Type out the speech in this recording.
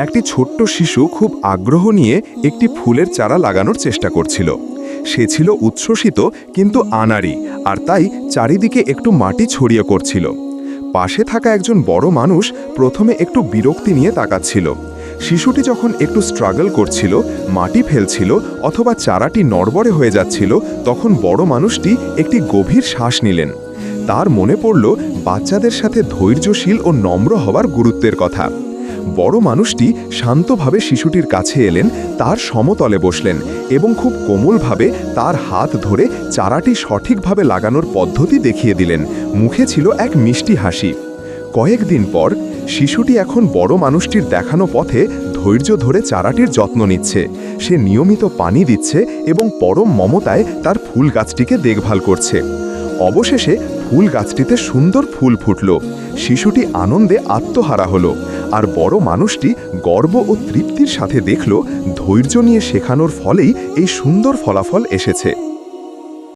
একটি ছোট্ট শিশু খুব আগ্রহ নিয়ে একটি ফুলের চারা লাগানোর চেষ্টা করছিল। সে ছিল উচ্ছ্বসিত কিন্তু আনাড়ি, আর তাই চারিদিকে একটু মাটি ছড়িয়ে করছিল। পাশে থাকা একজন বড় মানুষ প্রথমে একটু বিরক্তি নিয়ে তাকাচ্ছিল। শিশুটি যখন একটু স্ট্রাগল করছিল, মাটি ফেলছিল অথবা চারাটি নড়বড়ে হয়ে যাচ্ছিল, তখন বড় মানুষটি একটি গভীর শ্বাস নিলেন। তার মনে পড়ল বাচ্চাদের সাথে ধৈর্যশীল ও নম্র হওয়ার গুরুত্বের কথা। বড় মানুষটি শান্তভাবে শিশুটির কাছে এলেন, তার সমতলে বসলেন এবং খুব কোমলভাবে তার হাত ধরে চারাটি সঠিকভাবে লাগানোর পদ্ধতি দেখিয়ে দিলেন। মুখে ছিল এক মিষ্টি হাসি। কয়েকদিন পর শিশুটি এখন বড় মানুষটির দেখানো পথে ধৈর্য ধরে চারাটির যত্ন নিচ্ছে। সে নিয়মিত পানি দিচ্ছে এবং পরম মমতায় তার ফুল গাছটিকে দেখভাল করছে। অবশেষে ফুল গাছটিতে সুন্দর ফুল ফুটল। শিশুটি আনন্দে আত্মহারা হলো, আর বড় মানুষটি গর্ব ও তৃপ্তির সাথে দেখল ধৈর্য নিয়ে শেখানোর ফলেই এই সুন্দর ফলাফল এসেছে।